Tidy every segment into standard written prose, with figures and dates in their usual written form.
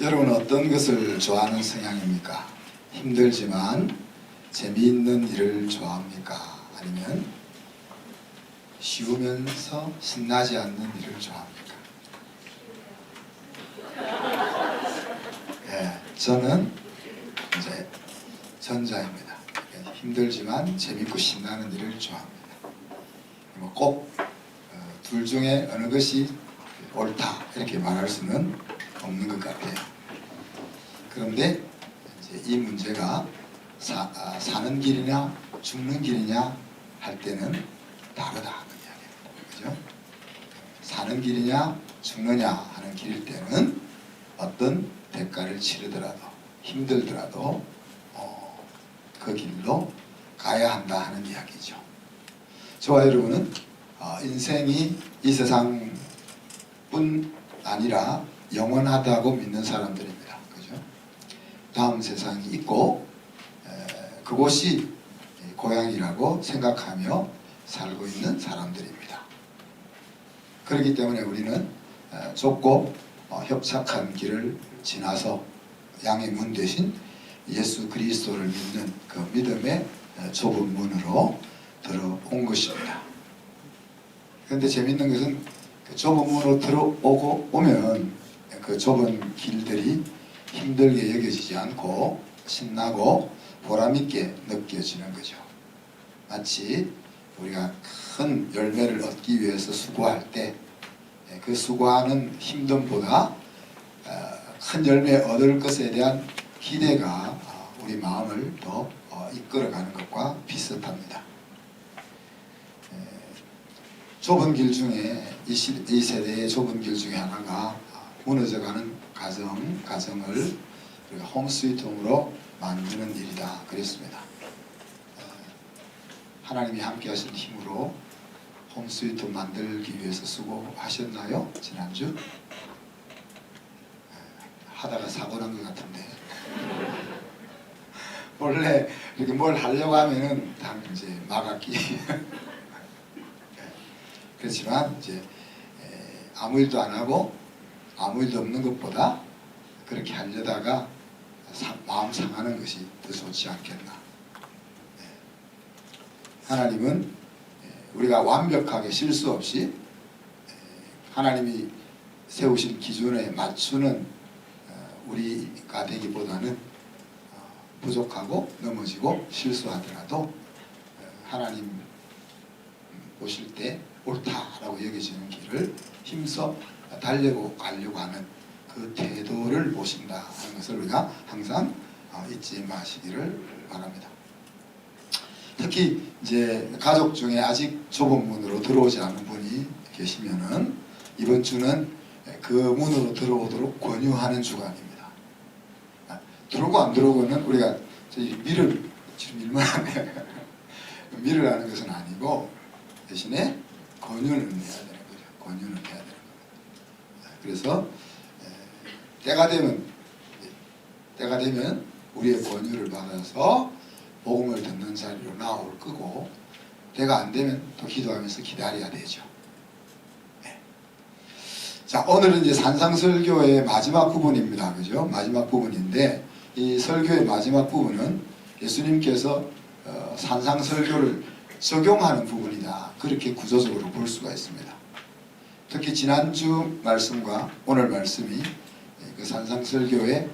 여러분 어떤 것을 좋아하는 성향입니까? 힘들지만 재미있는 일을 좋아합니까? 아니면 쉬우면서 신나지 않는 일을 좋아합니까? 예, 저는 이제 전자입니다. 힘들지만 재밌고 신나는 일을 좋아합니다. 꼭 둘 중에 어느 것이 옳다 이렇게 말할 수는 없는 것 같아요. 그런데 이제 이 문제가 사는 길이냐 죽는 길이냐 할 때는 다르다 그 이야기입니다. 그죠? 사는 길이냐 죽느냐 하는 길일 때는 어떤 대가를 치르더라도 힘들더라도 그 길로 가야 한다 하는 이야기죠. 저와 여러분은 인생이 이 세상뿐 아니라 영원하다고 믿는 사람들입니다. 그죠? 다음 세상이 있고 그곳이 고향이라고 생각하며 살고 있는 사람들입니다. 그렇기 때문에 우리는 좁고 협착한 길을 지나서 양의 문 대신 예수 그리스도를 믿는 그 믿음의 좁은 문으로 들어온 것입니다. 그런데 재밌는 것은 그 좁은 문으로 들어오면 그 좁은 길들이 힘들게 여겨지지 않고 신나고 보람있게 느껴지는 거죠. 마치 우리가 큰 열매를 얻기 위해서 수고할 때 그 수고하는 힘듦보다 큰 열매 얻을 것에 대한 기대가 우리 마음을 더 이끌어가는 것과 비슷합니다. 좁은 길 중에 이 세대의 좁은 길 중에 하나가 무너져가는 가정을 우리가 홈스위트홈으로 만드는 일이다 그랬습니다. 하나님이 함께 하신 힘으로 홈스위트홈 만들기 위해서 수고하셨나요? 지난주? 하다가 사고 난 것 같은데 원래 이렇게 뭘 하려고 하면은 다 이제 막았기 그렇지만 이제 아무 일도 안 하고 아무 일도 없는 것보다 그렇게 하려다가 마음 상하는 것이 더 좋지 않겠나. 하나님은 우리가 완벽하게 실수 없이 하나님이 세우신 기준에 맞추는 우리가 되기보다는 부족하고 넘어지고 실수하더라도 하나님 보실 때 옳다라고 여겨지는 길을 힘써 달려고 가려고 하는 그 태도를 보신다 하는 것을 우리가 항상 잊지 마시기를 바랍니다. 특히 이제 가족 중에 아직 좁은 문으로 들어오지 않은 분이 계시면은 이번 주는 그 문으로 들어오도록 권유하는 주간입니다. 들어오고 안 들어오고는 우리가 지금 일만 하네요. 밀을 하는 것은 아니고 대신에 권유는 해야 되는 거죠. 권유는 해야 되는 겁니다. 그래서 때가 되면 우리의 권유를 받아서 복음을 듣는 자리로 나올 거고 때가 안 되면 또 기도하면서 기다려야 되죠. 네. 자, 오늘은 이제 산상설교의 마지막 부분입니다. 그죠? 마지막 부분인데 이 설교의 마지막 부분은 예수님께서 산상설교를 적용하는 부분이다. 그렇게 구조적으로 볼 수가 있습니다. 특히 지난주 말씀과 오늘 말씀이 그 산상설교의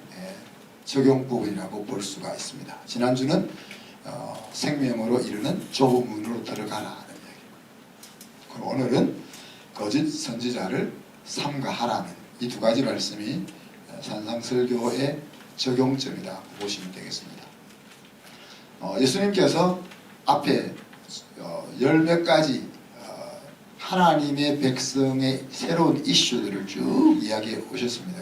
적용 부분이라고 볼 수가 있습니다. 지난주는 생명으로 이르는 좁은 문으로 들어가라 하는 이야기. 그리고 오늘은 거짓 선지자를 삼가하라는 이 두 가지 말씀이 산상설교의 적용점이다 보시면 되겠습니다. 예수님께서 앞에 열 몇 가지 하나님의 백성의 새로운 이슈들을 쭉 이야기해 오셨습니다.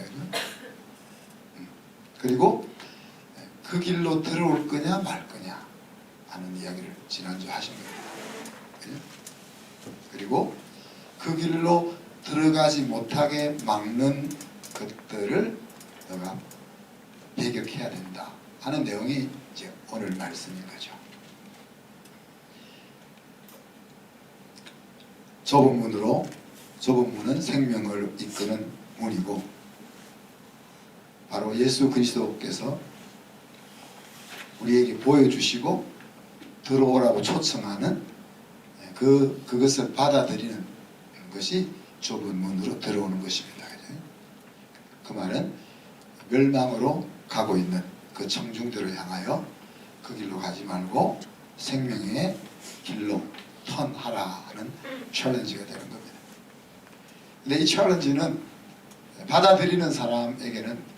그리고 그 길로 들어올 거냐 말 거냐 하는 이야기를 지난주 하신 겁니다. 그리고 그 길로 들어가지 못하게 막는 것들을 너가 배격해야 된다 하는 내용이 이제 오늘 말씀인 거죠. 좁은 문은 생명을 이끄는 문이고 바로 예수 그리스도께서 우리에게 보여주시고 들어오라고 초청하는 그것을 받아들이는 것이 좁은 문으로 들어오는 것입니다. 그 말은 멸망으로 가고 있는 그 청중들을 향하여 그 길로 가지 말고 생명의 길로 턴하라 하는 챌린지가 되는 겁니다. 근데 이 챌린지는 받아들이는 사람에게는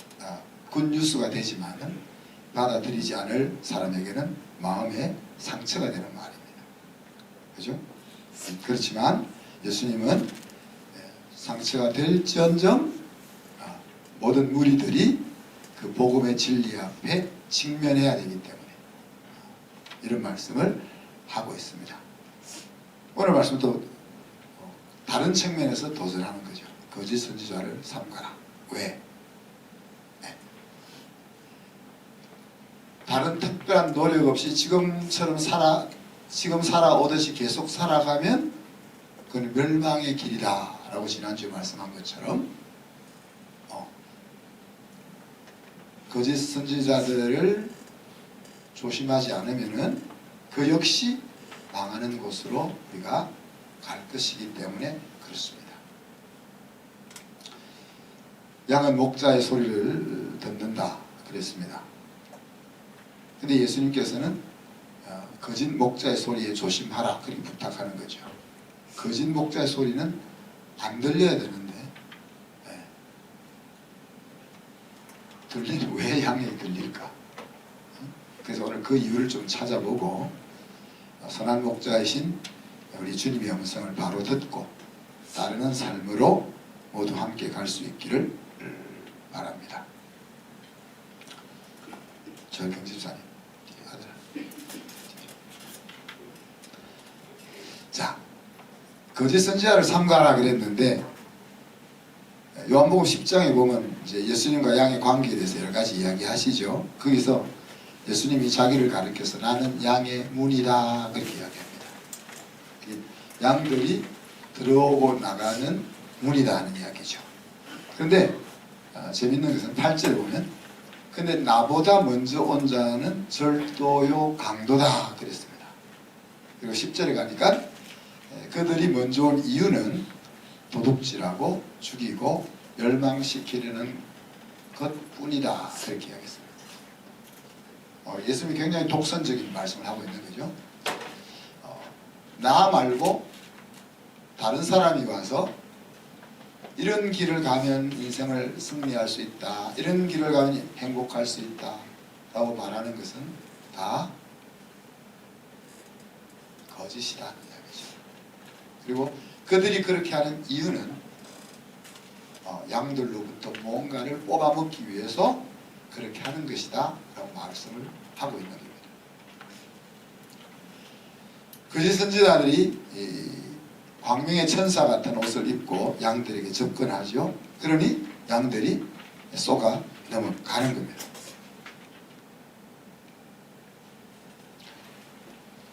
굿뉴스가 되지만 받아들이지 않을 사람에게는 마음의 상처가 되는 말입니다. 그죠? 그렇지만 예수님은 상처가 될지언정 모든 무리들이 그 복음의 진리 앞에 직면해야 되기 때문에 이런 말씀을 하고 있습니다. 오늘 말씀도 다른 측면에서 도전하는 거죠. 거짓 선지자를 삼가라. 왜? 다른 특별한 노력 없이 지금 살아오듯이 계속 살아가면 그건 멸망의 길이다 라고 지난주에 말씀한 것처럼 거짓 선지자들을 조심하지 않으면은 그 역시 망하는 곳으로 우리가 갈 것이기 때문에 그렇습니다. 양은 목자의 소리를 듣는다 그랬습니다. 근데 예수님께서는 거짓 목자의 소리에 조심하라 그렇게 부탁하는 거죠. 거짓 목자의 소리는 안 들려야 되는데 왜 양이 들릴까? 그래서 오늘 그 이유를 좀 찾아보고 선한 목자이신 우리 주님의 음성을 바로 듣고 따르는 삶으로 모두 함께 갈 수 있기를 바랍니다. 정경 집사님, 아들. 자, 거짓 선지자를 삼가라 그랬는데 요한복음 10장에 보면 이제 예수님과 양의 관계에 대해서 여러 가지 이야기하시죠. 거기서 예수님이 자기를 가리켜서 나는 양의 문이다 그렇게 이야기합니다. 양들이 들어오고 나가는 문이다 하는 이야기죠. 그런데 재밌는 것은 8절에 보면 근데 나보다 먼저 온 자는 절도요 강도다 그랬습니다. 그리고 10절에 가니까 그들이 먼저 온 이유는 도둑질하고 죽이고 멸망시키려는 것뿐이다 그렇게 이야기했습니다. 예수님이 굉장히 독선적인 말씀을 하고 있는 거죠. 나 말고 다른 사람이 와서 이런 길을 가면 인생을 승리할 수 있다, 이런 길을 가면 행복할 수 있다 라고 말하는 것은 다 거짓이라는 이야기죠. 그리고 그들이 그렇게 하는 이유는 양들로부터 뭔가를 뽑아먹기 위해서 그렇게 하는 것이다 라고 말씀을 하고 있는 겁니다. 거짓 선지자들이 광명의 천사 같은 옷을 입고 양들에게 접근하죠. 그러니 양들이 쏘가 넘어가는 겁니다.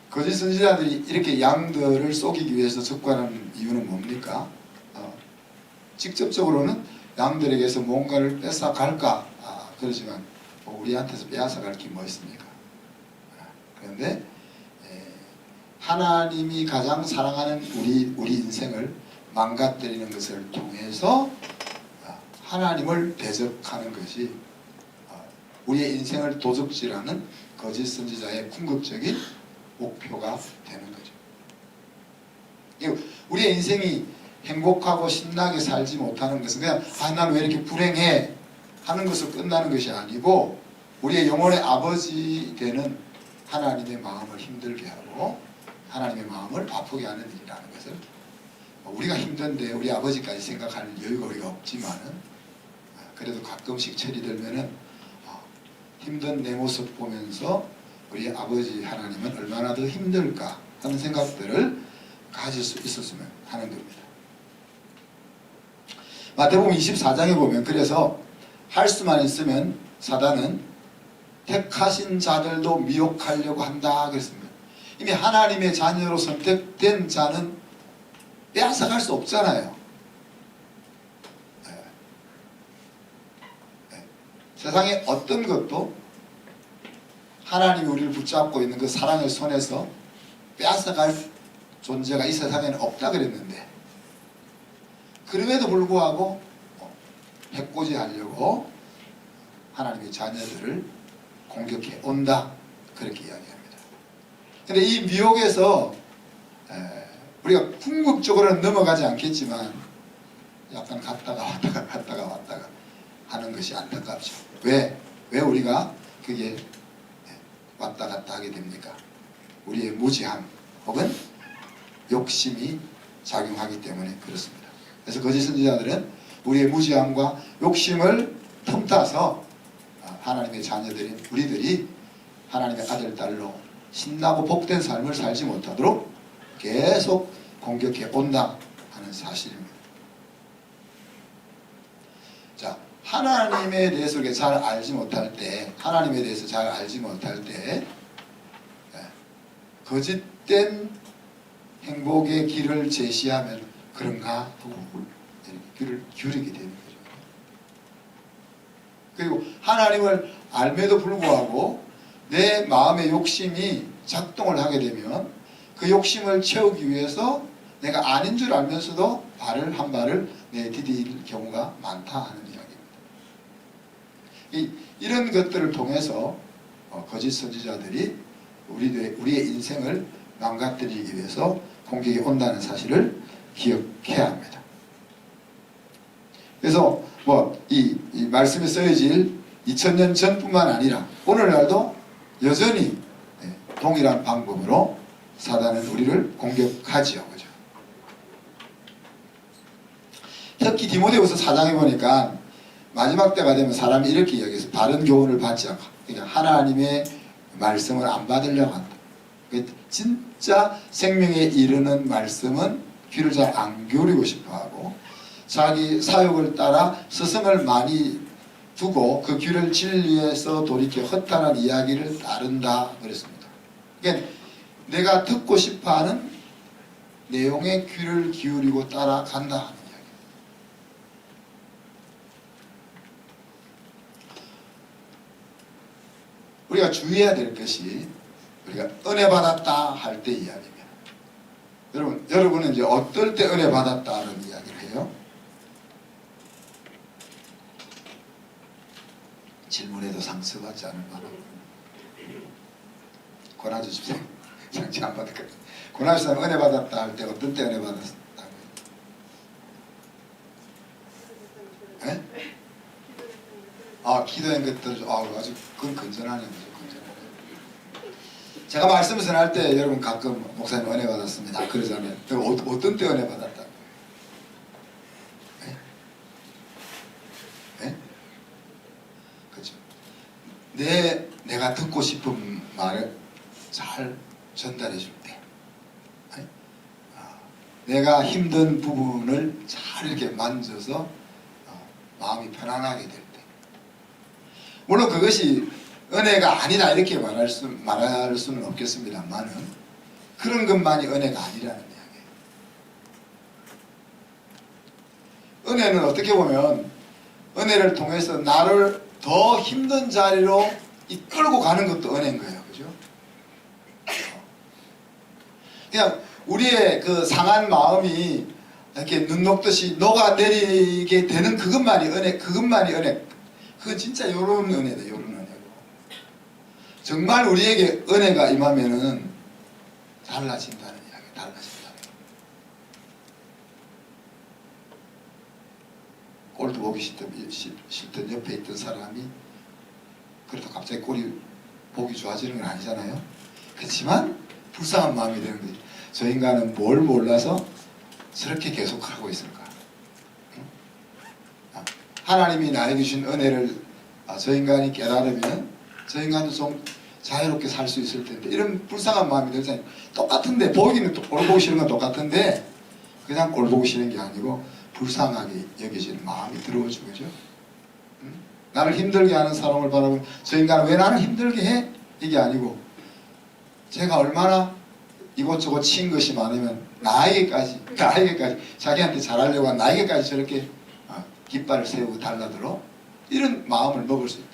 거짓 선지자들이 이렇게 양들을 속이기 위해서 접근하는 이유는 뭡니까? 직접적으로는 양들에게서 뭔가를 뺏어갈까? 그러지만 우리한테서 빼앗아갈 게 뭐 있습니까? 그런데 하나님이 가장 사랑하는 우리 인생을 망가뜨리는 것을 통해서 하나님을 대적하는 것이 우리의 인생을 도적질하는 거짓 선지자의 궁극적인 목표가 되는 거죠. 우리의 인생이 행복하고 신나게 살지 못하는 것은 그냥 나는 왜 이렇게 불행해 하는 것으로 끝나는 것이 아니고 우리의 영혼의 아버지 되는 하나님의 마음을 힘들게 하고 하나님의 마음을 아프게 하는 일이라는 것을 우리가 힘든데 우리 아버지까지 생각할 여유가 우리가 없지만은 그래도 가끔씩 철이 들면은 힘든 내 모습 보면서 우리 아버지 하나님은 얼마나 더 힘들까 하는 생각들을 가질 수 있었으면 하는 겁니다. 마태복음 24장에 보면 그래서 할 수만 있으면 사단은 택하신 자들도 미혹하려고 한다 그랬습니다. 이미 하나님의 자녀로 선택된 자는 빼앗아갈 수 없잖아요. 세상에 어떤 것도 하나님이 우리를 붙잡고 있는 그 사랑의 손에서 빼앗아갈 존재가 이 세상에는 없다 그랬는데, 그럼에도 불구하고 해코지하려고 하나님의 자녀들을 공격해 온다, 그렇게 이야기합니다. 근데 이 미혹에서 우리가 궁극적으로는 넘어가지 않겠지만 약간 갔다가 왔다가 하는 것이 안타깝죠. 왜 우리가 그게 왔다 갔다 하게 됩니까? 우리의 무지함 혹은 욕심이 작용하기 때문에 그렇습니다. 그래서 거짓 선지자들은 우리의 무지함과 욕심을 틈타서 하나님의 자녀들인 우리들이 하나님의 아들, 딸로 신나고 복된 삶을 살지 못하도록 계속 공격해 온다 하는 사실입니다. 자, 하나님에 대해서 잘 알지 못할 때, 거짓된 행복의 길을 제시하면 그런가 하고 귀를 기울이게 되는 거죠. 그리고 하나님을 알매도 불구하고 내 마음의 욕심이 작동을 하게 되면 그 욕심을 채우기 위해서 내가 아닌 줄 알면서도 한 발을 내디딜 경우가 많다 하는 이야기입니다. 이런 것들을 통해서 거짓 선지자들이 우리의 인생을 망가뜨리기 위해서 공격이 온다는 사실을 기억해야 합니다. 그래서 이 말씀에 쓰여질 2000년 전뿐만 아니라 오늘날도 여전히 동일한 방법으로 사단은 우리를 공격하지요. 그죠? 특히 디모데후서 4장에 보니까 마지막 때가 되면 사람이 이렇게 이야기해서 바른 교훈을 받지 않고, 그러니까 하나님의 말씀을 안 받으려고 한다. 진짜 생명에 이르는 말씀은 귀를 잘 안 기울이고 싶어하고 자기 사욕을 따라 스승을 많이 두고 그 귀를 진리에서 돌이켜 허탄한 이야기를 따른다 그랬습니다. 그러니까 내가 듣고 싶어하는 내용에 귀를 기울이고 따라간다 하는 이야기. 우리가 주의해야 될 것이 우리가 은혜 받았다 할 때 이야기입니다. 여러분은 이제 어떨 때 은혜 받았다는 이야기를 해요? 질문에도 상처받지 않을 만한 권하주 주세요. 상처 안 받을 거예요. 권하주 사람 은혜 받았다 할 때 어떤 때 은혜 받았다고요? 네? 기도한 것들 아주 그건 건전하네요. 제가 말씀을 전할 때 여러분 가끔 목사님 은혜 받았습니다 그러잖아요. 어떤 때 은혜 받았다고요? 네? 그렇죠. 내가 듣고 싶은 말을 잘 전달해 줄 때, 내가 힘든 부분을 잘 이렇게 만져서 마음이 편안하게 될 때, 물론 그것이 은혜가 아니다 이렇게 말할 수는 없겠습니다만은 그런 것만이 은혜가 아니라는 이야기예요. 은혜는 어떻게 보면 은혜를 통해서 나를 더 힘든 자리로 이끌고 가는 것도 은혜인 거예요. 그죠? 그냥 우리의 그 상한 마음이 이렇게 눈 녹듯이 녹아내리게 되는 그것만이 은혜. 그건 진짜 요런 은혜다. 요런 은혜고. 정말 우리에게 은혜가 임하면은 달라진다는 이야기. 달라진다. 꼴도 보기 싫던 옆에 있던 사람이 그래도 갑자기 꼴이 보기 좋아지는 건 아니잖아요. 그렇지만 불쌍한 마음이 되는 거지. 저 인간은 뭘 몰라서 저렇게 계속하고 있을까? 하나님이 나에게 주신 은혜를 저 인간이 깨달으면 저 인간도 좀 자유롭게 살 수 있을 텐데, 이런 불쌍한 마음이 들잖아요. 똑같은데 보기는 꼴 보기 싫은 건 똑같은데 그냥 꼴 보기 싫은 게 아니고 불쌍하게 여겨지는 마음이 들어오죠. 그죠? 나를 힘들게 하는 사람을 바라보면 저 인간은 왜 나를 힘들게 해? 이게 아니고 제가 얼마나 이곳저곳 치인 것이 많으면 나에게까지 자기한테 잘하려고 한 나에게까지 저렇게 깃발을 세우고 달라들어 이런 마음을 먹을 수 있다.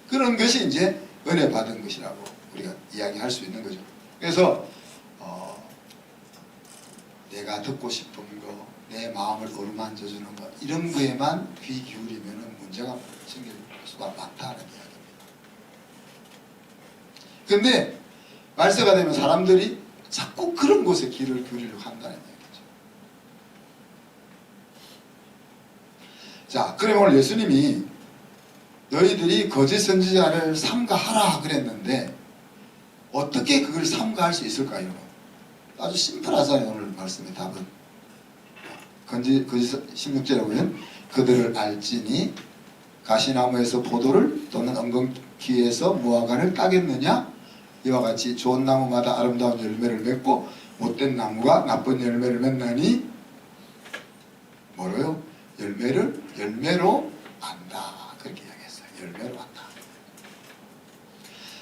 그런 것이 이제 은혜 받은 것이라고 우리가 이야기할 수 있는 거죠. 그래서 내가 듣고 싶은 거, 내 마음을 어루만져 주는 거, 이런 거에만 귀 기울이면 문제가 생길 수가 많다는 이야기입니다. 근데 말세가 되면 사람들이 자꾸 그런 곳에 귀를 기울이려고 한다는 얘기죠. 자, 그럼 오늘 예수님이 너희들이 거짓 선지자를 삼가하라 그랬는데 어떻게 그걸 삼가할 수 있을까요? 아주 심플하잖아요. 오늘 말씀의 답은. 거짓 16절에 보면 그들을 알지니 가시나무에서 포도를 또는 엉겅퀴에서 무화과를 따겠느냐? 이와 같이 좋은 나무마다 아름다운 열매를 맺고 못된 나무가 나쁜 열매를 맺나니 뭐로요? 열매로 안다. 그렇게 이야기했어요. 열매로 안다.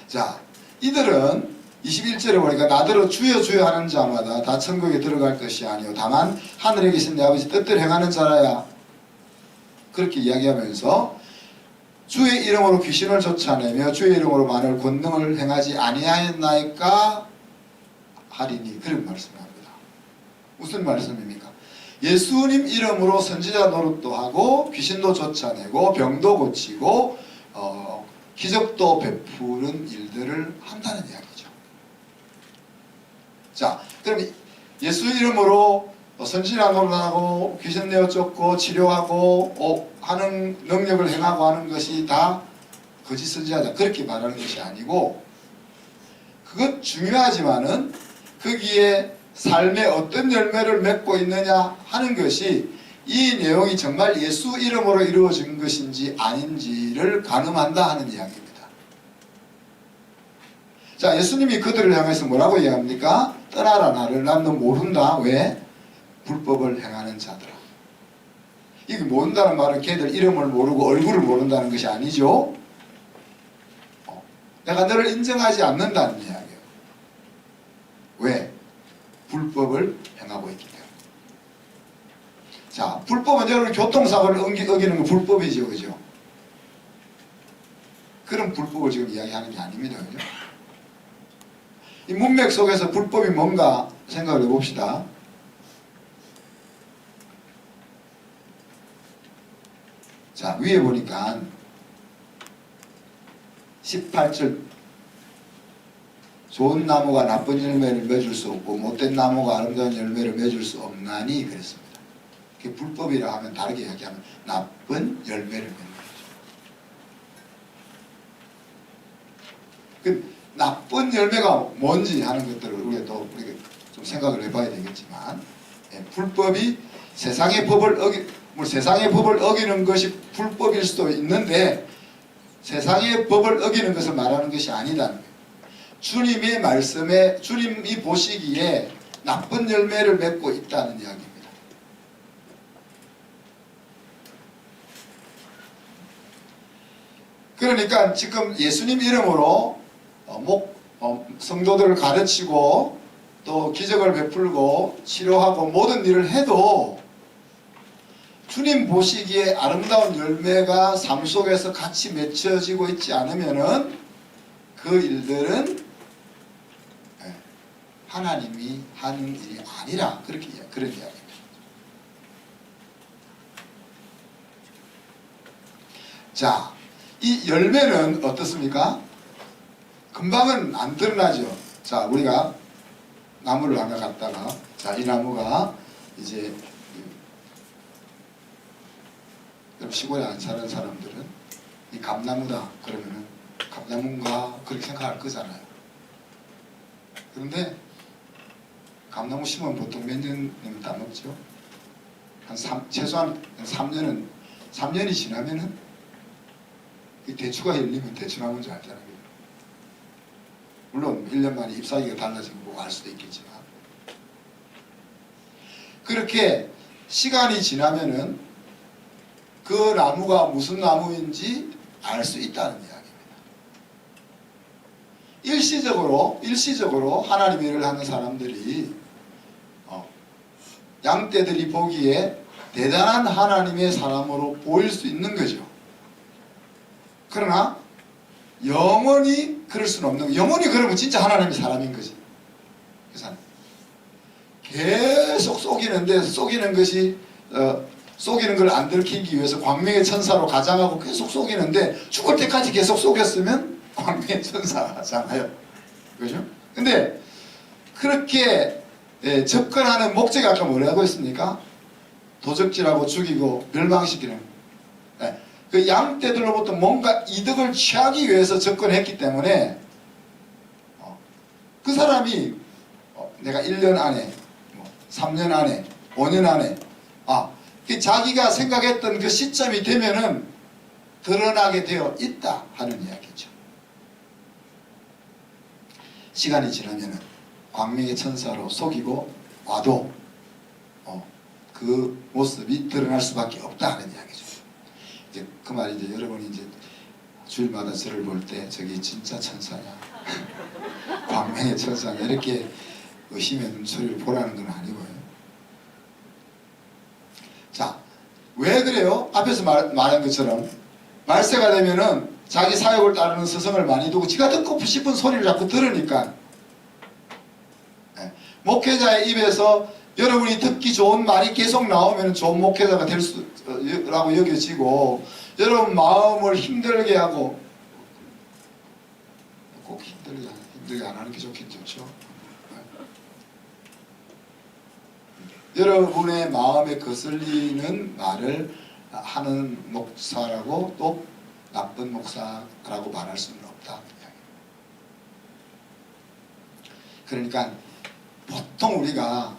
자, 이들은 21절에 보니까 나더러 주여 주여 하는 자마다 다 천국에 들어갈 것이 아니요 다만 하늘에 계신 내 아버지 뜻대로 행하는 자라야. 그렇게 이야기하면서 주의 이름으로 귀신을 쫓아내며 주의 이름으로 만일 권능을 행하지 아니하였나이까 하리니. 그런 말씀을 합니다. 무슨 말씀입니까? 예수님 이름으로 선지자 노릇도 하고 귀신도 쫓아내고 병도 고치고 기적도 베푸는 일들을 한다는 이야기죠. 자, 그럼 예수 이름으로 선지자 노릇하고 귀신 내어 쫓고 치료하고 하는 능력을 행하고 하는 것이 다 거짓 선지자다. 그렇게 말하는 것이 아니고, 그것 중요하지만은 거기에 삶의 어떤 열매를 맺고 있느냐 하는 것이 이 내용이 정말 예수 이름으로 이루어진 것인지 아닌지를 가늠한다 하는 이야기입니다. 자, 예수님이 그들을 향해서 뭐라고 이야기합니까? 떠나라 나를 난 너 모른다. 왜? 불법을 행하는 자들아. 이게 모른다는 말은 걔들 이름을 모르고 얼굴을 모른다는 것이 아니죠. 내가 너를 인정하지 않는다는 이야기예요. 왜? 불법을 행하고 있기 때문에. 자, 불법은 여러분 교통사고를 어기는 건 불법이죠. 그죠? 그런 불법을 지금 이야기하는 게 아닙니다. 그죠? 이 문맥 속에서 불법이 뭔가 생각을 해봅시다. 자, 위에 보니까 18절 좋은 나무가 나쁜 열매를 맺을 수 없고 못된 나무가 아름다운 열매를 맺을 수 없나니 그랬습니다. 그게 불법이라 하면 다르게 이야기하면 나쁜 열매를 맺는 거죠. 그 나쁜 열매가 뭔지 하는 것들을 우리가 좀 생각을 해봐야 되겠지만, 불법이 세상의 법을 어기는 것이 불법일 수도 있는데 세상의 법을 어기는 것을 말하는 것이 아니다는 거예요. 주님의 말씀에 주님이 보시기에 나쁜 열매를 맺고 있다는 이야기입니다. 그러니까 지금 예수님 이름으로 성도들을 가르치고 또 기적을 베풀고 치료하고 모든 일을 해도 주님 보시기에 아름다운 열매가 삶 속에서 같이 맺혀지고 있지 않으면은 그 일들은 하나님이 하는 일이 아니라 그런 이야기입니다. 자, 이 열매는 어떻습니까? 금방은 안 드러나죠. 자, 우리가 나무를 하나 갖다가, 자, 이 나무가 이제 시골에 안 사는 사람들은 이 감나무다 그러면은 감나무인가 그렇게 생각할 거잖아요. 그런데 감나무 심으면 보통 몇 년이면 다 먹죠. 최소한 3년이 지나면은 이 대추가 열리면 대추나무인 줄 알잖아요. 물론 1년 만에 잎사귀가 달라지고 뭐 알 수도 있겠지만, 그렇게 시간이 지나면은 그 나무가 무슨 나무인지 알 수 있다는 이야기입니다. 일시적으로 하나님의 일을 하는 사람들이 양떼들이 보기에 대단한 하나님의 사람으로 보일 수 있는 거죠. 그러나 영원히 그럴 수는 없는 거예요. 영원히 그러면 진짜 하나님의 사람인 거지. 그 사람 계속 속이는데 속이는 것이 속이는 걸 안 들키기 위해서 광명의 천사로 가장하고 계속 속이는데 죽을 때까지 계속 속였으면 광명의 천사잖아요. 그죠? 근데 그렇게 접근하는 목적이 아까 뭐라고 했습니까? 도적질하고 죽이고 멸망시키는 그 양떼들로부터 뭔가 이득을 취하기 위해서 접근했기 때문에 그 사람이 내가 1년 안에 3년 안에 5년 안에 자기가 생각했던 그 시점이 되면은 드러나게 되어 있다 하는 이야기죠. 시간이 지나면은 광명의 천사로 속이고 와도 그 모습이 드러날 수밖에 없다 하는 이야기죠. 이제 그 말이 이제 여러분이 이제 주일마다 저를 볼 때 저기 진짜 천사냐 광명의 천사냐 이렇게 의심의 소리를 보라는 건 아니고요. 자, 왜 그래요? 앞에서 말한 것처럼 말세가 되면은 자기 사역을 따르는 스승을 많이 두고 지가 듣고 싶은 소리를 자꾸 들으니까 목회자의 입에서 여러분이 듣기 좋은 말이 계속 나오면 좋은 목회자가 될 수라고 여겨지고 여러분 마음을 힘들게 하고 꼭 힘들게 안 하는 게 좋겠죠. 여러분의 마음에 거슬리는 말을 하는 목사라고 또 나쁜 목사라고 말할 수는 없다. 그러니까 보통 우리가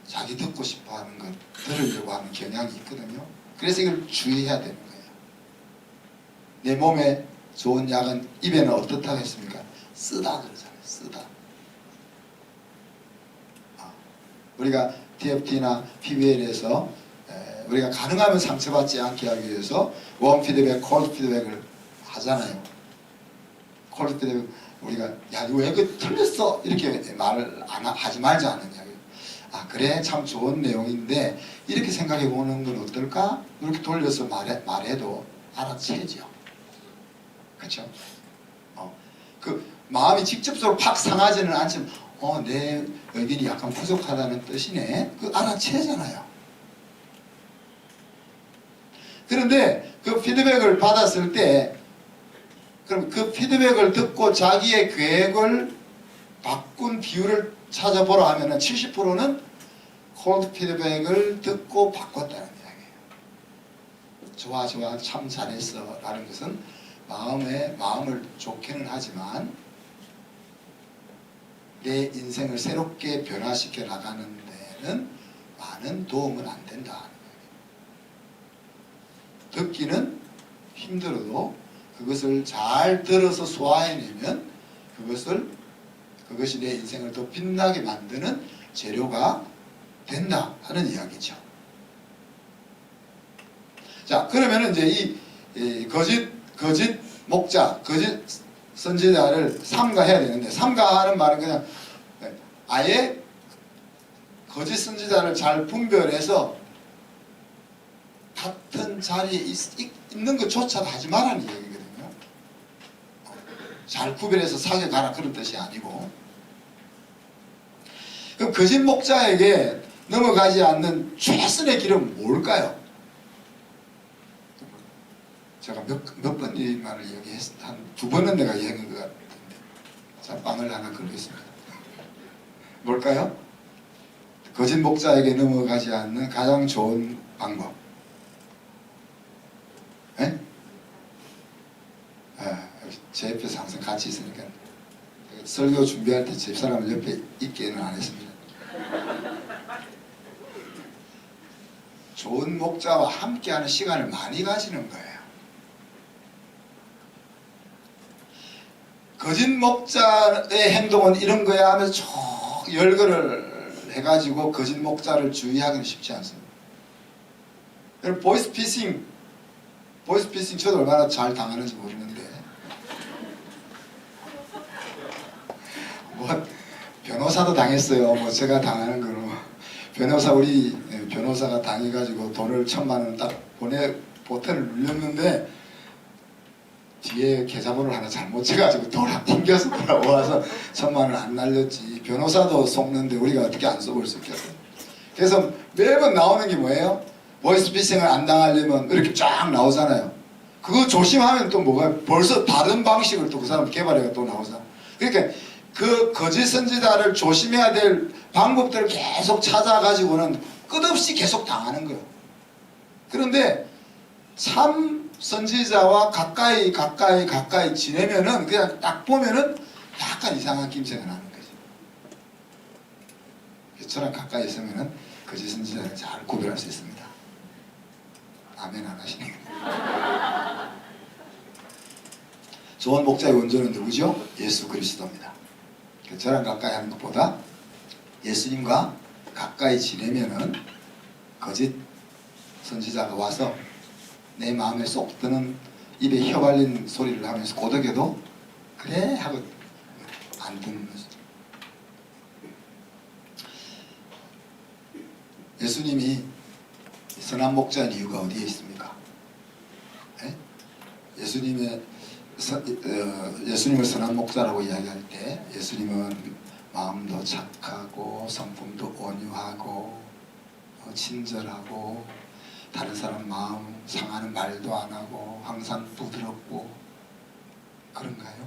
자기 듣고 싶어하는 것 들으려고 하는 경향이 있거든요. 그래서 이걸 주의해야 되는 거예요. 내 몸에 좋은 약은 입에는 어떻다고 했습니까? 쓰다 그러잖아요. 쓰다. 우리가 TFT나 PBL에서 우리가 가능하면 상처받지 않게 하기 위해서 웜 피드백, 콜드 피드백을 하잖아요. 콜드 피드백 우리가 야 이거 왜 그 틀렸어 이렇게 말을 하지 말자 하는 이야기. 그래 참 좋은 내용인데 이렇게 생각해 보는 건 어떨까? 이렇게 돌려서 말해도 알아채죠. 그렇죠? 그 마음이 직접적으로 팍 상하지는 않지만 내 의견이 약간 부족하다는 뜻이네. 그 알아채잖아요. 그런데 그 피드백을 받았을 때 그럼 그 피드백을 듣고 자기의 계획을 바꾼 비율을 찾아보라 하면은 70%는 콜드 피드백을 듣고 바꿨다는 이야기예요. 좋아 참 잘했어 라는 것은 마음을 좋게는 하지만 내 인생을 새롭게 변화시켜 나가는 데는 많은 도움은 안 된다. 듣기는 힘들어도 그것을 잘 들어서 소화해내면 그것이 내 인생을 더 빛나게 만드는 재료가 된다 하는 이야기죠. 자, 그러면 이제 이 거짓 목자, 거짓 선지자를 삼가해야 되는데, 삼가하는 말은 그냥 아예 거짓 선지자를 잘 분별해서 같은 자리에 있는 것조차도 하지 말라는 얘기거든요. 잘 구별해서 사귀어가라 그런 뜻이 아니고. 그럼 거짓 목자에게 넘어가지 않는 최선의 길은 뭘까요? 제가 몇 번 이 말을 얘기했습니다. 한 2번은 내가 얘기한 것 같은데. 자, 빵을 하나 걸겠습니다. 뭘까요? 거짓 목자에게 넘어가지 않는 가장 좋은 방법. 네? 제 옆에서 항상 같이 있으니까 설교 준비할 때 집사람을 옆에 있게는 안 했습니다. 좋은 목자와 함께하는 시간을 많이 가지는 거예요. 거짓 목자의 행동은 이런 거야 하면서 쭉 열거를 해가지고 거짓 목자를 주의하기는 쉽지 않습니다. 보이스피싱 저도 얼마나 잘 당하는지 모르는데 뭐 변호사도 당했어요. 뭐 제가 당하는 거로 변호사 우리 변호사가 당해가지고 돈을 1,000만 원 딱 보태를 눌렸는데 뒤에 계좌번호를 하나 잘못 쳐가지고 돌아 튕겨서 돌아와서 1,000만 원 안 날렸지. 변호사도 속는데 우리가 어떻게 안 속을 수 있겠어요. 그래서 매번 나오는 게 뭐예요? 보이스피싱을 안 당하려면 이렇게 쫙 나오잖아요. 그거 조심하면 또 뭐가 벌써 다른 방식을 또 그 사람 개발해가 또 나오잖아. 그러니까 그 거짓 선지자를 조심해야 될 방법들을 계속 찾아가지고는 끝없이 계속 당하는 거예요. 그런데 참 선지자와 가까이 지내면은 그냥 딱 보면은 약간 이상한 김새가 나는 거죠. 저랑 가까이 있으면은 거짓 선지자를 잘 구별할 수 있습니다. 아멘 안 하시네. 좋은 목자의 원조는 누구죠? 예수 그리스도입니다. 저랑 가까이 하는 것보다 예수님과 가까이 지내면은 거짓 선지자가 와서 내 마음에 쏙 드는 입에 혀 발린 소리를 하면서 고독해도 그래 하고 안 듣는 거죠. 예수님이 선한 목자인 이유가 어디에 있습니까? 네? 예수님을 선한 목자라고 이야기할 때 예수님은 마음도 착하고 성품도 온유하고 친절하고 다른 사람 마음 상하는 말도 안 하고 항상 부드럽고 그런가요?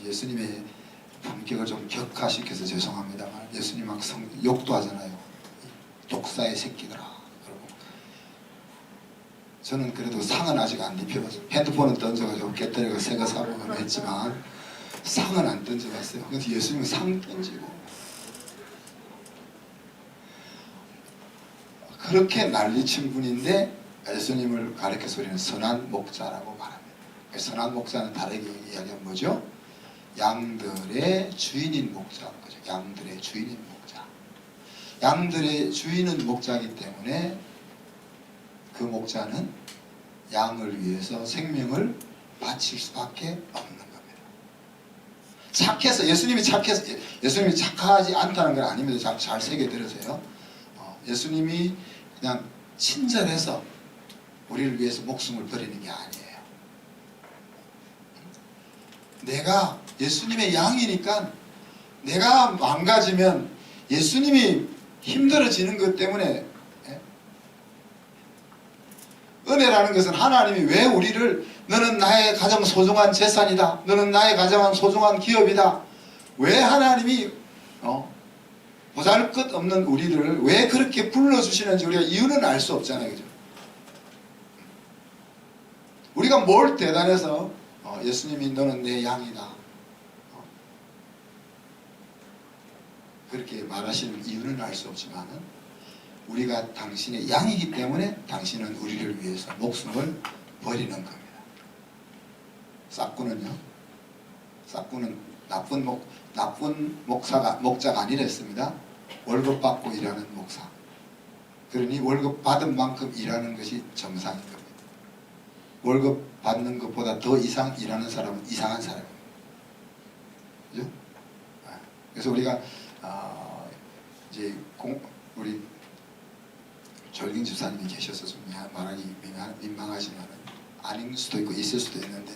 예수님의 품격을 좀 격화시켜서 죄송합니다만 예수님 막 욕도 하잖아요. 독사의 새끼들아. 그러고 저는 그래도 상은 아직 안 입혀봤어요. 핸드폰은 던져가지고 깨뜨리고 새거 사보곤 했지만 상은 안 던져봤어요. 근데 예수님은 상 던지고 그렇게 난리친 분인데 예수님을 가르쳐서 우리는 선한 목자라고 말합니다. 선한 목자는 다르게 이야기하면 뭐죠? 양들의 주인인 목자인 거죠. 양들의 주인인 목자. 양들의 주인은 목자이기 때문에 그 목자는 양을 위해서 생명을 바칠 수밖에 없는 겁니다. 착해서 예수님이 착하지 않다는 건 아닙니다. 잘 새겨들으세요. 예수님이 그냥 친절해서 우리를 위해서 목숨을 버리는 게 아니에요. 내가 예수님의 양이니까 내가 망가지면 예수님이 힘들어지는 것 때문에 은혜라는 것은 하나님이 왜 우리를 너는 나의 가장 소중한 재산이다. 너는 나의 가장 소중한 기업이다. 왜 하나님이 보잘것없는 우리를 왜 그렇게 불러주시는지 우리가 이유는 알 수 없잖아요. 그죠? 우리가 뭘 대단해서 예수님이 너는 내 양이다. 그렇게 말하시는 이유는 알 수 없지만은 우리가 당신의 양이기 때문에 당신은 우리를 위해서 목숨을 버리는 겁니다. 싹구는요. 싹구는 나쁜 목자가 아니랬습니다. 월급 받고 일하는 목사. 그러니 월급 받은 만큼 일하는 것이 정상인 겁니다. 월급 받는 것보다 더 이상 일하는 사람은 이상한 사람입니다. 그죠? 그래서 우리가 이제 우리 절경 집사님이 계셔서 좀 말하기 민망하지만 아닌 수도 있고 있을 수도 있는데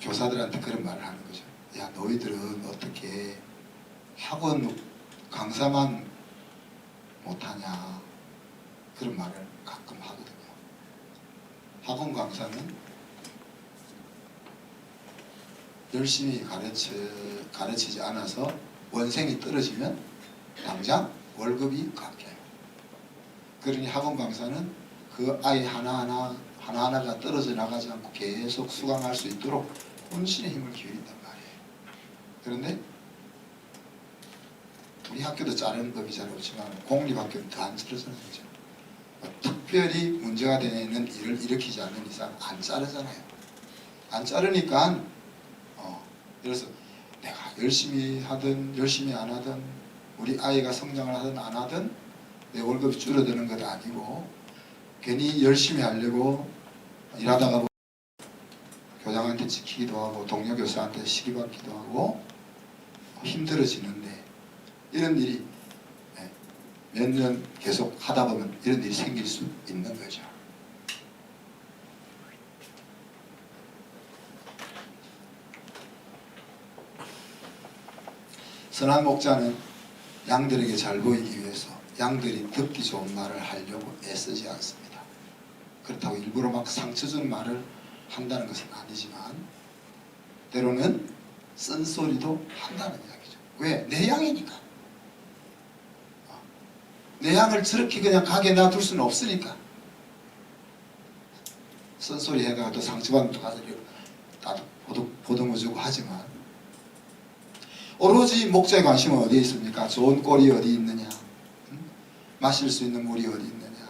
교사들한테 그런 말을 하는 거죠. 야, 너희들은 어떻게 학원 강사만 못하냐, 그런 말을 가끔 하거든요. 학원 강사는 열심히 가르치지 않아서 원생이 떨어지면 당장 월급이 깎여요. 그러니 학원 강사는 그 아이 하나하나가 떨어져 나가지 않고 계속 수강할 수 있도록 혼신의 힘을 기울인단 말이에요. 그런데 우리 학교도 자르는 법이 잘 없지만 공립학교는 더 안 자르잖아요. 그죠? 특별히 문제가 되는 일을 일으키지 않는 이상 안 자르잖아요. 안 자르니까 그래서 내가 열심히 하든 열심히 안 하든 우리 아이가 성장을 하든 안 하든 내 월급이 줄어드는 건 아니고 괜히 열심히 하려고 일하다가 교장한테 지키기도 하고 동료 교수한테 시기받기도 하고 힘들어지는데 이런 일이 몇 년 계속 하다 보면 이런 일이 생길 수 있는 거죠. 선한 목자는 양들에게 잘 보이기 위해서 양들이 듣기 좋은 말을 하려고 애쓰지 않습니다. 그렇다고 일부러 막 상처 주는 말을 한다는 것은 아니지만 때로는 쓴소리도 한다는 이야기죠. 왜? 내 양이니까. 내 양을 저렇게 그냥 가게 놔둘 수는 없으니까. 쓴소리 해가 또 상처받는 또 가서 보듬어주고 하지만 오로지 목자의 관심은 어디에 있습니까? 좋은 꼴이 어디 있느냐, 마실 수 있는 물이 어디 있느냐,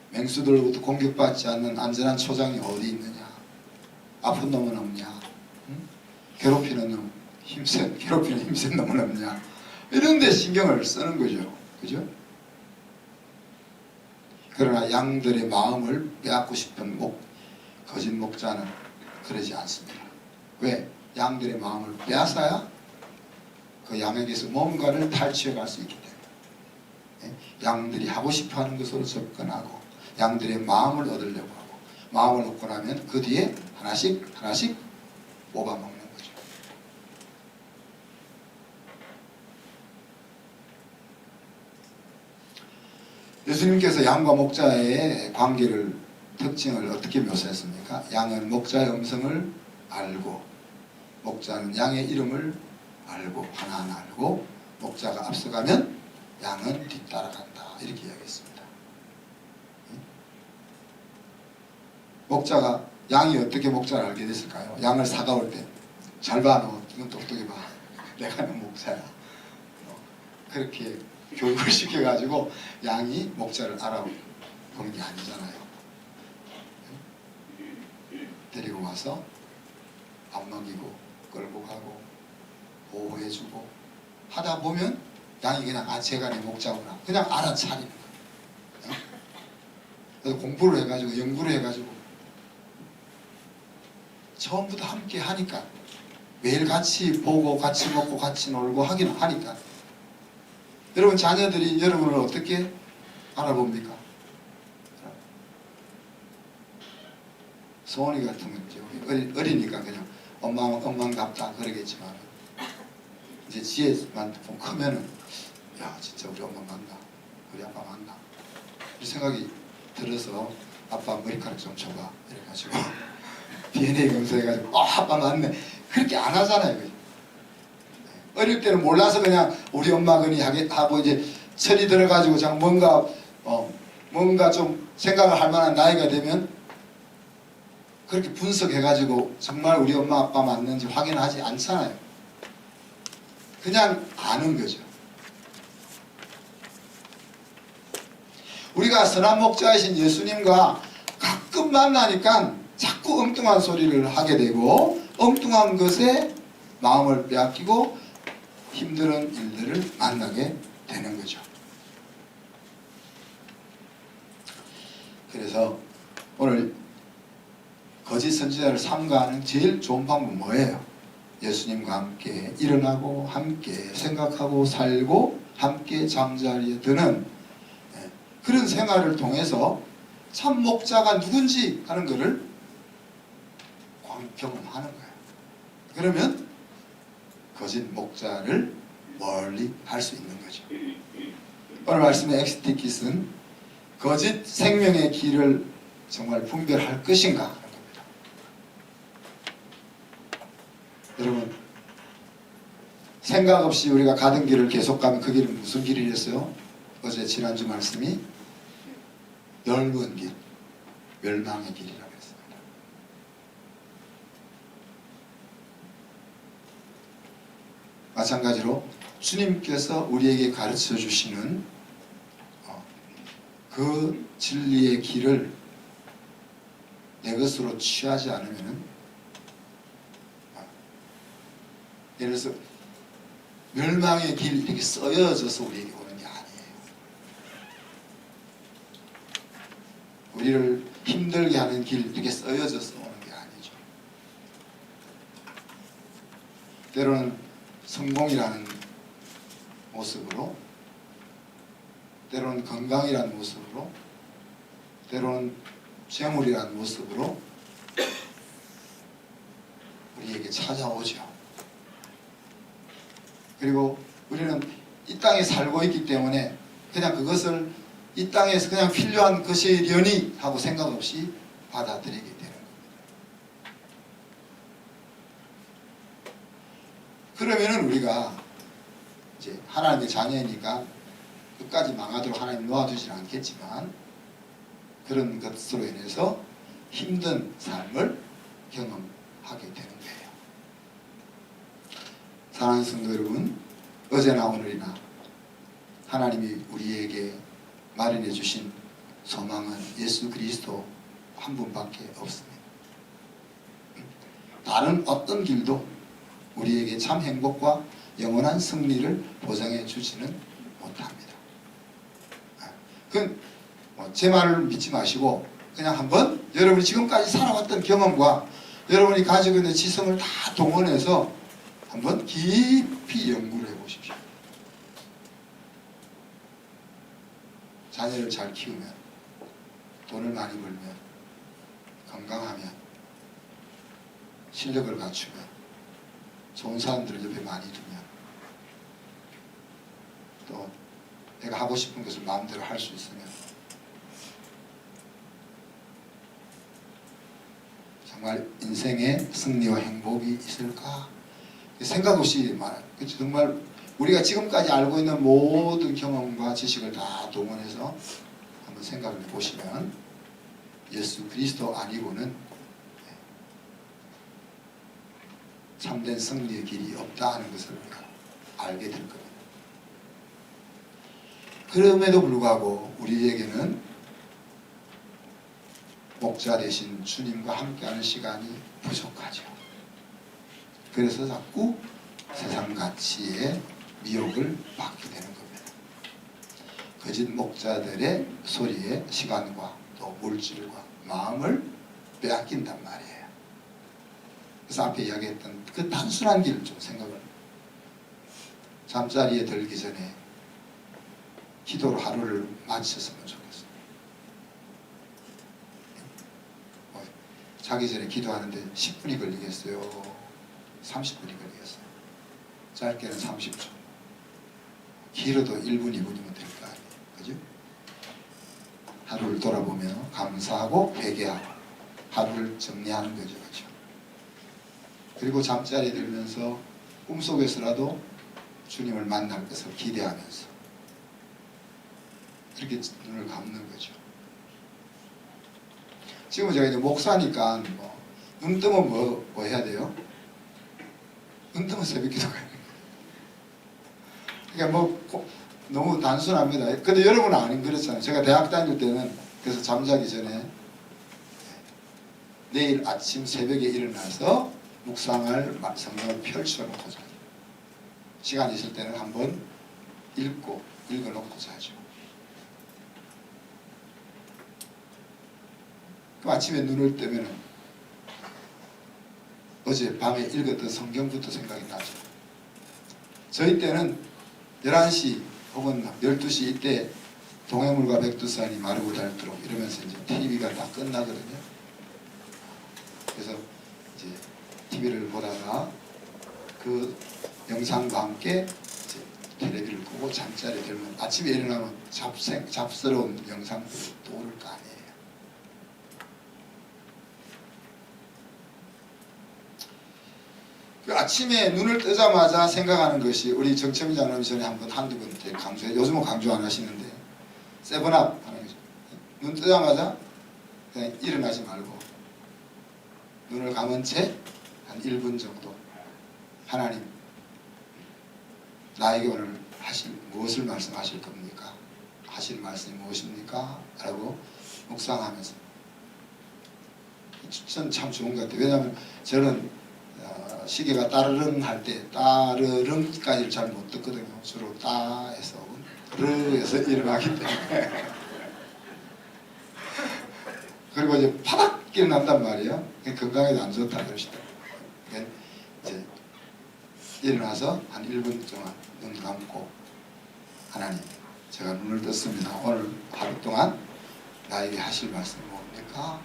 맹수들로부터 공격받지 않는 안전한 초장이 어디 있느냐, 아픈 놈은 없냐, 괴롭히는 힘센 놈은 없냐, 이런 데 신경을 쓰는 거죠. 그죠? 그러나 양들의 마음을 빼앗고 싶은 거짓 목자는 그러지 않습니다. 왜? 양들의 마음을 빼앗아야 그 양에게서 뭔가를 탈취해 갈 수 있기 때문에 양들이 하고 싶어하는 것으로 접근하고 양들의 마음을 얻으려고 하고 마음을 얻고 나면 그 뒤에 하나씩 뽑아먹는 거죠. 예수님께서 양과 목자의 관계를 특징을 어떻게 묘사했습니까? 양은 목자의 음성을 알고 목자는 양의 이름을 알고 하나하나 알고 목자가 앞서가면 양은 뒤따라간다 이렇게 이야기했습니다. 목자가 양이 어떻게 목자를 알게 됐을까요? 양을 사가올 때 잘 봐, 너 이건 똑똑히 봐, 내가 너 목자야, 그렇게 교육을 시켜가지고 양이 목자를 알아보는 게 아니잖아요. 데리고 와서 밥 먹이고 끌고 가고 보호해주고 하다 보면 양이 그냥 제가 내 목자구나 그냥 알아차리는 거예요. 그래서 공부를 해가지고 연구를 해가지고 처음부터 함께 하니까 매일 같이 보고 같이 먹고 같이 놀고 하긴 하니까 여러분 자녀들이 여러분을 어떻게 알아봅니까? 소원이 같으면 어리니까 그냥 엄마답다 그러겠지만 이제 지혜만 좀 크면은 야 진짜 우리 엄마 맞나 우리 아빠 맞나 이 생각이 들어서 아빠 머리카락 좀 줘봐 이래가지고 DNA 검사해가지고 아빠 맞네 그렇게 안 하잖아요. 어릴 때는 몰라서 그냥 우리 엄마거니 하고 이제 철이 들어가지고 장 뭔가 좀 생각을 할 만한 나이가 되면 그렇게 분석해가지고 정말 우리 엄마 아빠 맞는지 확인하지 않잖아요. 그냥 아는 거죠. 우리가 선한 목자이신 예수님과 가끔 만나니까 자꾸 엉뚱한 소리를 하게 되고 엉뚱한 것에 마음을 빼앗기고 힘든 일들을 만나게 되는 거죠. 그래서 오늘 거짓 선지자를 삼가하는 제일 좋은 방법은 뭐예요? 예수님과 함께 일어나고 함께 생각하고 살고 함께 잠자리에 드는 그런 생활을 통해서 참 목자가 누군지 하는 것을 경험하는 거예요. 그러면 거짓 목자를 멀리 할 수 있는 거죠. 오늘 말씀의 엑스티킷은 거짓 생명의 길을 정말 분별할 것인가 하는 겁니다. 여러분 생각 없이 우리가 가던 길을 계속 가면 그 길은 무슨 길이랬어요? 어제 지난주 말씀이 넓은 길, 멸망의 길이라고 했습니다. 마찬가지로 주님께서 우리에게 가르쳐 주시는 그 진리의 길을 내 것으로 취하지 않으면 예를 들어서 멸망의 길 이렇게 써여져서 우리에게 오는 게 아니에요. 우리를 힘들게 하는 길 이렇게 써여져서 오는 게 아니죠. 때로는 성공이라는 모습으로, 때로는 건강이라는 모습으로, 때로는 재물이라는 모습으로 우리에게 찾아오죠. 그리고 우리는 이 땅에 살고 있기 때문에 그냥 그것을 이 땅에서 그냥 필요한 것이려니 하고 생각 없이 받아들이게 되는 겁니다. 그러면은 우리가 이제 하나님의 자녀이니까 끝까지 망하도록 하나님 놓아주지는 않겠지만 그런 것으로 인해서 힘든 삶을 경험하게 되는 거예요. 사랑하는 성도 여러분, 어제나 오늘이나 하나님이 우리에게 마련해 주신 소망은 예수 그리스도 한 분밖에 없습니다. 다른 어떤 길도 우리에게 참 행복과 영원한 승리를 보장해 주지는 못합니다. 그건 제 말을 믿지 마시고 그냥 한번 여러분이 지금까지 살아왔던 경험과 여러분이 가지고 있는 지성을 다 동원해서 한번 깊이 연구를 해보십시오. 자녀를 잘 키우면, 돈을 많이 벌면, 건강하면, 실력을 갖추면, 좋은 사람들을 옆에 많이 두면, 또 내가 하고 싶은 것을 마음대로 할 수 있으면 정말 인생의 승리와 행복이 있을까? 생각 없이 말한, 정말 우리가 지금까지 알고 있는 모든 경험과 지식을 다 동원해서 한번 생각을 해보시면 예수 그리스도 아니고는 참된 승리의 길이 없다 하는 것을 우리가 알게 될 겁니다. 그럼에도 불구하고 우리에게는 목자 되신 주님과 함께하는 시간이 부족하죠. 그래서 자꾸 세상 가치의 미혹을 받게 되는 겁니다. 거짓 목자들의 소리에 시간과 또 물질과 마음을 빼앗긴단 말이에요. 그래서 앞에 이야기했던 그 단순한 길을 좀 생각을, 잠자리에 들기 전에 기도로 하루를 마쳤으면 좋겠어요. 자기 전에 기도하는데 10분이 걸리겠어요? 30분이 걸리겠어요? 짧게는 30초. 길어도 1분, 2분이면 될 거 아니에요. 그죠? 하루를 돌아보며 감사하고 회개하고 하루를 정리하는 거죠. 그죠? 그리고 잠자리에 들면서 꿈속에서라도 주님을 만날 것을 기대하면서 그렇게 눈을 감는 거죠. 지금 제가 이제 목사니까 눈 뜨면 뭐 해야 돼요? 눈 뜨면 새벽 기도 가야 돼요. 그러니까 너무 단순합니다. 근데 여러분은 아닌 그렇잖아요. 제가 대학 다닐 때는 그래서 잠자기 전에 내일 아침 새벽에 일어나서 묵상할 성경을 펼쳐놓고 자요. 시간 있을 때는 한번 읽어놓고 자죠. 그 아침에 눈을 뜨면 어제 밤에 읽었던 성경부터 생각이 나죠. 저희 때는 11시 혹은 12시 이때 동해물과 백두산이 마르고 닳도록 이러면서 이제 TV가 다 끝나거든요. 그래서 이제 TV를 보다가 그 영상과 함께 이제 텔레비를 보고 잠자리에 들면 아침에 일어나면 잡스러운 영상들이 떠오를 거 아니에요. 그 아침에 눈을 뜨자마자 생각하는 것이 우리 정철민 장로님 전에 한두 번 강조해, 요즘은 강조 안 하시는데 세븐업 하는 거죠. 눈 뜨자마자 그냥 일어나지 말고 눈을 감은 채 한 1분 정도 하나님 나에게 오늘 무엇을 말씀하실 겁니까? 하실 말씀이 무엇입니까? 라고 묵상하면서 저는 참 좋은 것 같아요. 왜냐하면 저는 시계가 따르릉 할 때 따르릉까지를 잘 못 듣거든요. 주로 따에서 르에서 일어나기 때문에 그리고 이제 파닥 일어난단 말이에요. 건강에도 안 좋다 그러시더라고요. 그러니까 이제 일어나서 한 1분 동안 눈 감고 하나님, 제가 눈을 떴습니다. 오늘 하루 동안 나에게 하실 말씀은 뭡니까?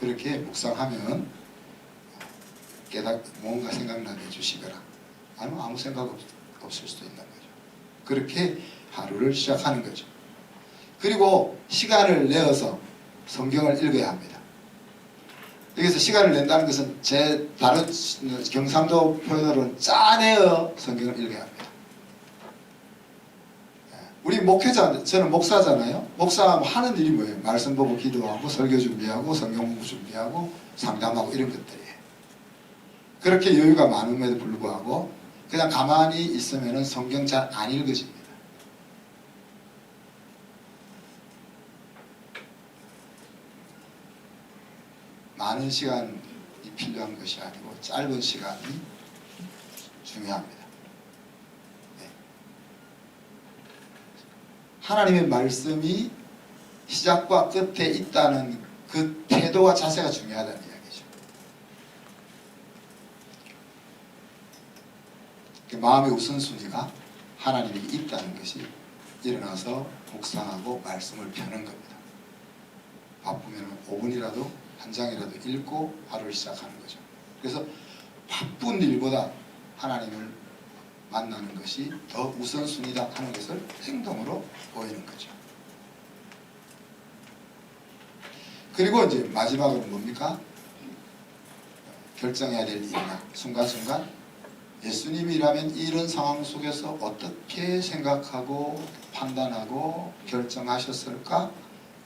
그렇게 묵상하면 뭔가 생각나게 해주시거나 아니면 아무 생각 없을 수도 있는 거죠. 그렇게 하루를 시작하는 거죠. 그리고 시간을 내어서 성경을 읽어야 합니다. 여기서 시간을 낸다는 것은 제 다른 경상도 표현으로는 짜내어 성경을 읽어야 합니다. 우리 목회자, 저는 목사잖아요. 목사하면 하는 일이 뭐예요? 말씀 보고 기도하고 설교 준비하고 성경 공부 준비하고 상담하고 이런 것들이에요. 그렇게 여유가 많음에도 불구하고 그냥 가만히 있으면 성경 잘 안 읽어집니다. 많은 시간이 필요한 것이 아니고 짧은 시간이 중요합니다. 네. 하나님의 말씀이 시작과 끝에 있다는 그 태도와 자세가 중요하다는 이야기죠. 마음의 우선순위가 하나님이 있다는 것이 일어나서 묵상하고 말씀을 펴는 겁니다. 바쁘면 5분이라도 한 장이라도 읽고 하루를 시작하는 거죠. 그래서 바쁜 일보다 하나님을 만나는 것이 더 우선순위다 하는 것을 행동으로 보이는 거죠. 그리고 이제 마지막으로 뭡니까? 결정해야 될 일이나 순간순간 예수님이라면 이런 상황 속에서 어떻게 생각하고 판단하고 결정하셨을까?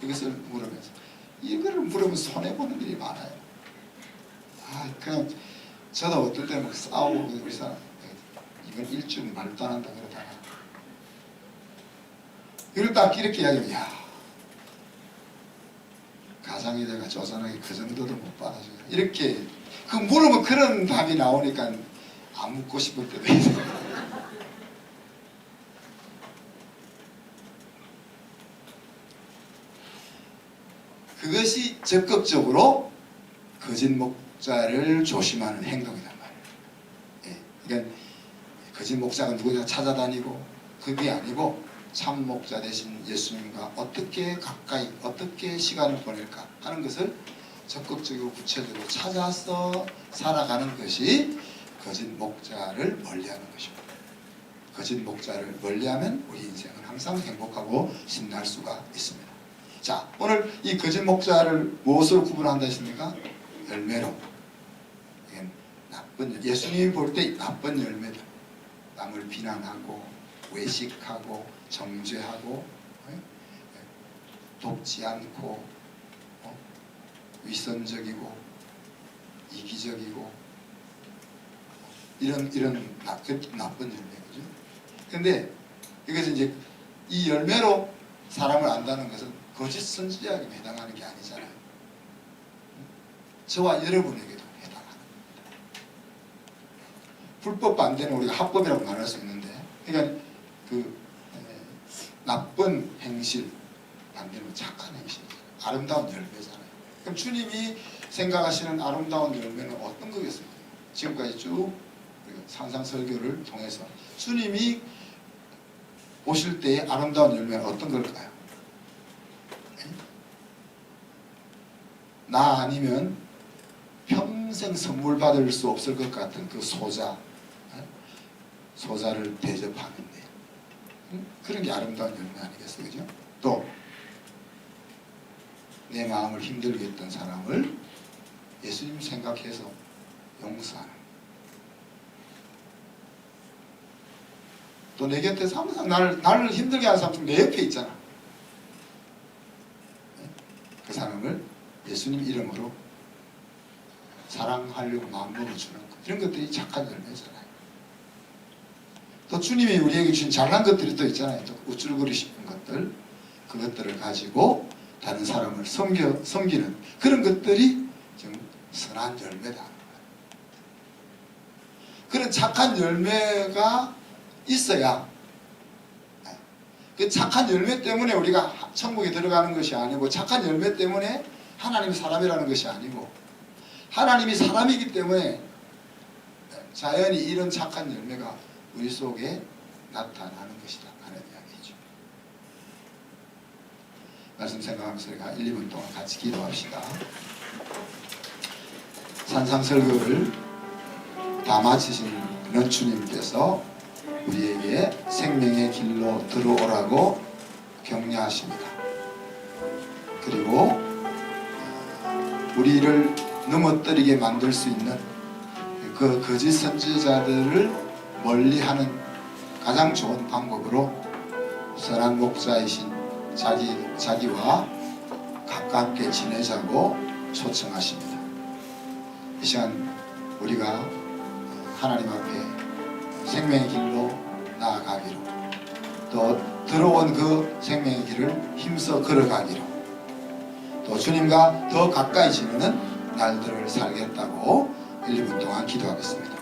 이것을 물으면서 이거를 물으면 손해보는 일이 많아요. 그냥 저도 어떨 때는 싸우고 우리 사람 이건 일주일 말도 안 한다 그러다가 이걸 딱 이렇게 이야기하면 야 가장이 내가 조선하게 그 정도도 못 받아줘요. 이렇게 그 물으면 그런 답이 나오니까 안 묻고 싶을 때도 있어요. 그것이 적극적으로 거짓 목자를 조심하는 행동이란 말이에요. 예, 그러니까 거짓 목자가 누구나 찾아다니고 그게 아니고 참 목자 대신 예수님과 어떻게 가까이 어떻게 시간을 보낼까 하는 것을 적극적이고 구체적으로 찾아서 살아가는 것이 거짓 목자를 멀리하는 것입니다. 거짓 목자를 멀리하면 우리 인생은 항상 행복하고 신날 수가 있습니다. 자, 오늘 이 거짓 목자를 무엇으로 구분한다 했습니까? 열매로. 이건 나쁜, 예수님이 볼 때 나쁜 열매들. 남을 비난하고 외식하고 정죄하고 돕지 않고 위선적이고 이기적이고 이런 나쁜 열매죠. 근데 이것은 이제 이 열매로 사람을 안다는 것은 거짓 선지자에게 해당하는 게 아니잖아요. 저와 여러분에게도 해당하는 겁니다. 불법 반대는 우리가 합법이라고 말할 수 있는데, 그러니까 그 나쁜 행실 반대는 착한 행실, 아름다운 열매잖아요. 그럼 주님이 생각하시는 아름다운 열매는 어떤 거겠습니까? 지금까지 쭉 산상 설교를 통해서 주님이 보실 때의 아름다운 열매는 어떤 걸까요? 나 아니면 평생 선물 받을 수 없을 것 같은 그 소자를 대접하는데 그런 게 아름다운 열매 아니겠어요? 그죠? 또 내 마음을 힘들게 했던 사람을 예수님 생각해서 용서하는, 또 내 곁에서 항상 나를 힘들게 하는 사람 중 내 옆에 있잖아. 그 사람을 예수님 이름으로 사랑하려고 마음먹어주는 것, 이런 것들이 착한 열매잖아요. 또 주님이 우리에게 주신 잘난 것들이 또 있잖아요. 또 우쭐거리고 싶은 것들, 그것들을 가지고 다른 사람을 섬기는 그런 것들이 좀 선한 열매다. 그런 착한 열매가 있어야, 그 착한 열매 때문에 우리가 천국에 들어가는 것이 아니고, 착한 열매 때문에 하나님이 사람이라는 것이 아니고, 하나님이 사람이기 때문에 자연히 이런 착한 열매가 우리 속에 나타나는 것이다 하는 이야기죠. 말씀 생각하면서 우리가 1, 2분 동안 같이 기도합시다. 산상설교를 다 마치신 연주님께서 우리에게 생명의 길로 들어오라고 격려하십니다. 그리고 우리를 넘어뜨리게 만들 수 있는 그 거짓 선지자들을 멀리하는 가장 좋은 방법으로 선한 목자이신 자기와 가깝게 지내자고 초청하십니다. 이 시간 우리가 하나님 앞에 생명의 길로 나아가기로, 또 들어온 그 생명의 길을 힘써 걸어가기로, 또 주님과 더 가까이 지내는 날들을 살겠다고 1, 2분 동안 기도하겠습니다.